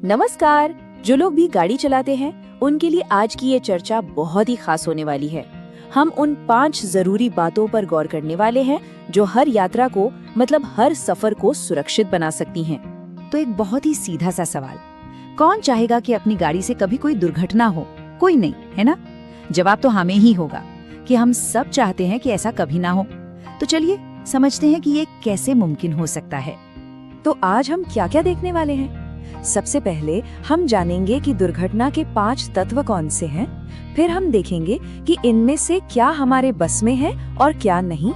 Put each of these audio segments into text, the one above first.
नमस्कार। जो लोग भी गाड़ी चलाते हैं उनके लिए आज की ये चर्चा बहुत ही खास होने वाली है। हम उन 5 जरूरी बातों पर गौर करने वाले हैं जो हर यात्रा को मतलब हर सफर को सुरक्षित बना सकती हैं। तो एक बहुत ही सीधा सा सवाल, कौन चाहेगा कि अपनी गाड़ी से कभी कोई दुर्घटना हो? कोई नहीं, है ना? जवाब तो हमें ही होगा कि हम सब चाहते हैं कि ऐसा कभी ना हो। तो चलिए समझते हैं कि ये कैसे मुमकिन हो सकता है। तो आज हम क्या क्या देखने वाले हैं? सबसे पहले हम जानेंगे कि दुर्घटना के 5 तत्व कौन से हैं। फिर हम देखेंगे कि इनमें से क्या हमारे बस में है और क्या नहीं।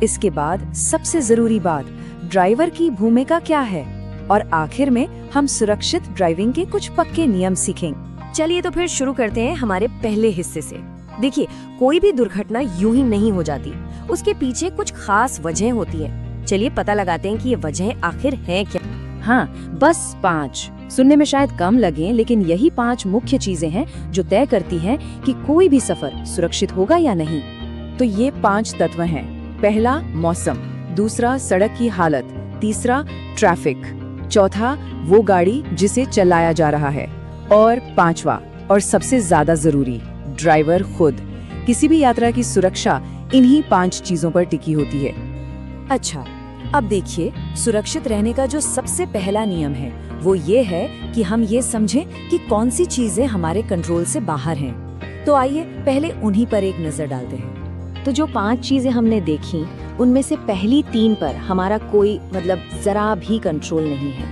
इसके बाद सबसे जरूरी बात, ड्राइवर की भूमिका क्या है। और आखिर में हम सुरक्षित ड्राइविंग के कुछ पक्के नियम सीखेंगे। चलिए तो फिर शुरू करते हैं हमारे पहले हिस्से से। देखिए, कोई भी दुर्घटना यूं ही नहीं हो जाती, उसके पीछे कुछ खास वजह होती है। चलिए पता लगाते हैं कि ये वजह आखिर है क्या। हाँ, बस 5 सुनने में शायद कम लगें, लेकिन यही 5 मुख्य चीजें हैं जो तय करती हैं कि कोई भी सफर सुरक्षित होगा या नहीं। तो ये 5 तत्व हैं। पहला, मौसम। दूसरा, सड़क की हालत। तीसरा, ट्रैफिक। चौथा, वो गाड़ी जिसे चलाया जा रहा है। और 5वां और सबसे ज्यादा जरूरी, ड्राइवर खुद। किसी भी यात्रा की सुरक्षा इन्हीं 5 चीजों पर टिकी होती है। अच्छा, अब देखिए, सुरक्षित रहने का जो सबसे पहला नियम है वो ये है कि हम ये समझें कि कौन सी चीजें हमारे कंट्रोल से बाहर हैं। तो आइए पहले उन्हीं पर एक नजर डालते हैं। तो जो 5 चीजें हमने देखी, उनमें से पहली 3 पर हमारा कोई जरा भी कंट्रोल नहीं है।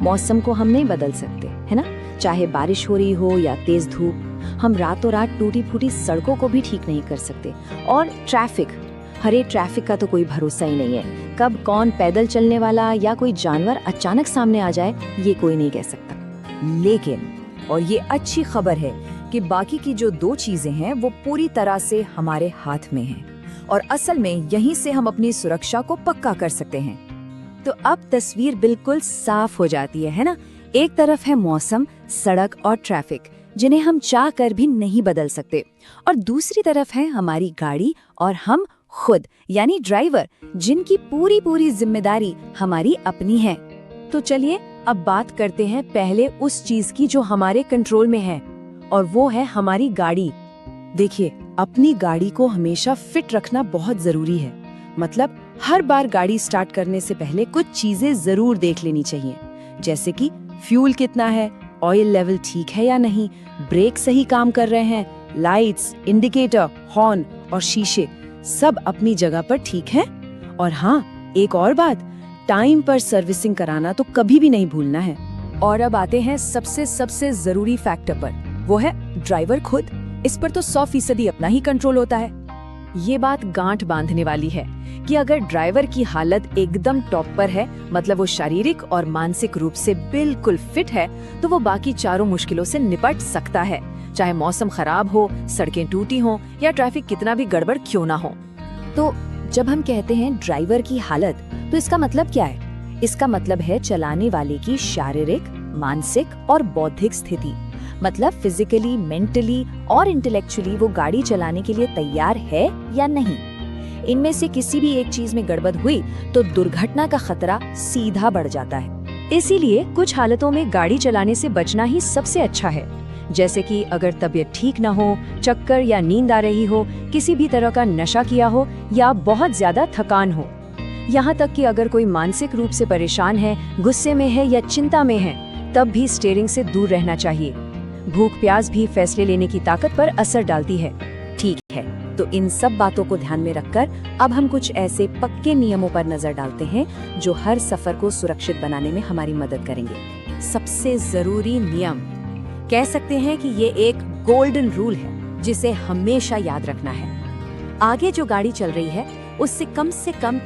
मौसम को हम नहीं बदल सकते, है ना? चाहे बारिश हो रही हो या तेज धूप, हम रातों रात टूटी फूटी सड़कों को भी ठीक नहीं कर सकते। और ट्रैफिक, हरे ट्रैफिक का तो कोई भरोसा ही नहीं है। कब कौन पैदल चलने वाला या कोई जानवर अचानक सामने आ जाए, ये कोई नहीं कह सकता। लेकिन, और ये अच्छी खबर है कि बाकी की जो 2 चीजें हैं वो पूरी तरह से हमारे हाथ में हैं। और असल में यहीं से हम अपनी सुरक्षा को पक्का कर सकते हैं। तो अब तस्वीर बिल्कुल साफ हो जाती है ना? एक तरफ है मौसम, सड़क और ट्रैफिक, जिन्हें हम चाह कर भी नहीं बदल सकते। और दूसरी तरफ है हमारी गाड़ी और हम खुद, यानी ड्राइवर, जिनकी पूरी जिम्मेदारी हमारी अपनी है। तो चलिए अब बात करते हैं पहले उस चीज की जो हमारे कंट्रोल में है, और वो है हमारी गाड़ी। देखिए, अपनी गाड़ी को हमेशा फिट रखना बहुत जरूरी है। मतलब हर बार गाड़ी स्टार्ट करने से पहले कुछ चीजें जरूर देख लेनी चाहिए, जैसे कि फ्यूल कितना है, ऑयल लेवल ठीक है या नहीं, ब्रेक सही काम कर रहे हैं, लाइट्स, इंडिकेटर, हॉर्न और शीशे सब अपनी जगह पर ठीक है। और हाँ, एक और बात, टाइम पर सर्विसिंग कराना तो कभी भी नहीं भूलना है। और अब आते हैं सबसे जरूरी फैक्टर पर, वो है ड्राइवर खुद। इस पर तो 100% अपना ही कंट्रोल होता है। ये बात गांठ बांधने वाली है कि अगर ड्राइवर की हालत एकदम टॉप पर है, मतलब वो शारीरिक और मानसिक रूप से बिल्कुल फिट है, तो वो बाकी चारों मुश्किलों से निपट सकता है, चाहे मौसम खराब हो, सड़कें टूटी हो या ट्रैफिक कितना भी गड़बड़ क्यों ना हो। तो जब हम कहते हैं ड्राइवर की हालत, तो इसका मतलब क्या है? इसका मतलब है चलाने वाले की शारीरिक, मानसिक और बौद्धिक स्थिति। मतलब फिजिकली, मेंटली और इंटेलेक्चुअली वो गाड़ी चलाने के लिए तैयार है या नहीं। इनमें से किसी भी एक चीज में गड़बड़ हुई तो दुर्घटना का खतरा सीधा बढ़ जाता है। इसीलिए कुछ हालतों में गाड़ी चलाने से बचना ही सबसे अच्छा है। जैसे कि अगर तबीयत ठीक न हो, चक्कर या नींद आ रही हो, किसी भी तरह का नशा किया हो या बहुत ज्यादा थकान हो। यहाँ तक कि अगर कोई मानसिक रूप से परेशान है, गुस्से में है या चिंता में है, तब भी स्टीयरिंग से दूर रहना चाहिए। भूख प्यास भी फैसले लेने की ताकत पर असर डालती है। ठीक है, तो इन सब बातों को ध्यान में रखकर अब हम कुछ ऐसे पक्के नियमों पर नजर डालते हैं जो हर सफर को सुरक्षित बनाने में हमारी मदद करेंगे। सबसे जरूरी नियम, कह सकते हैं कि ये एक गोल्डन रूल है जिसे हमेशा याद रखना है। आगे जो गाड़ी चल रही है उससे कम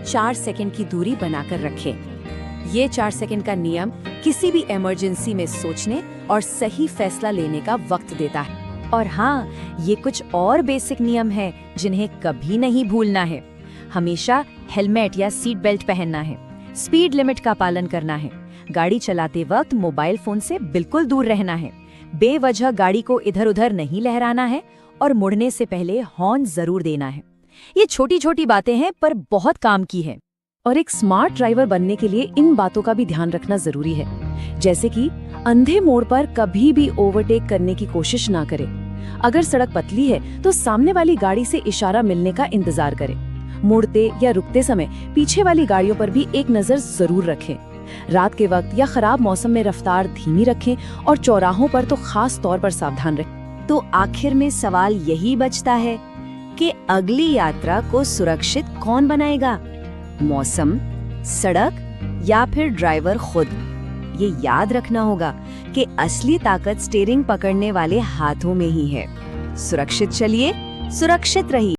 4 सेकंड की दूरी बनाकर रखें। ये 4 सेकंड का नियम किसी भी इमरजेंसी में सोचने और सही फैसला लेने का वक्त देता है। और हाँ, ये कुछ और बेसिक नियम हैं जिन्हें कभी नहीं भूलना है। हमेशा हेलमेट या सीट बेल्ट पहनना है, स्पीड लिमिट का पालन करना है, गाड़ी चलाते वक्त मोबाइल फोन से बिल्कुल दूर रहना है, बेवजह गाड़ी को इधर उधर नहीं लहराना है और मुड़ने से पहले हॉर्न जरूर देना है। ये छोटी छोटी बातें हैं पर बहुत काम की है। और एक स्मार्ट ड्राइवर बनने के लिए इन बातों का भी ध्यान रखना जरूरी है, जैसे कि अंधे मोड़ पर कभी भी ओवरटेक करने की कोशिश ना करें। अगर सड़क पतली है तो सामने वाली गाड़ी से इशारा मिलने का इंतजार करें। मुड़ते या रुकते समय पीछे वाली गाड़ियों पर भी एक नजर जरूर रखें। रात के वक्त या खराब मौसम में रफ्तार धीमी रखें और चौराहों पर तो खास तौर पर सावधान रहें। तो आखिर में सवाल यही बचता है कि अगली यात्रा को सुरक्षित कौन बनाएगा, मौसम, सड़क या फिर ड्राइवर खुद। ये याद रखना होगा कि असली ताकत स्टीयरिंग पकड़ने वाले हाथों में ही है। सुरक्षित चलिए, सुरक्षित रहिए।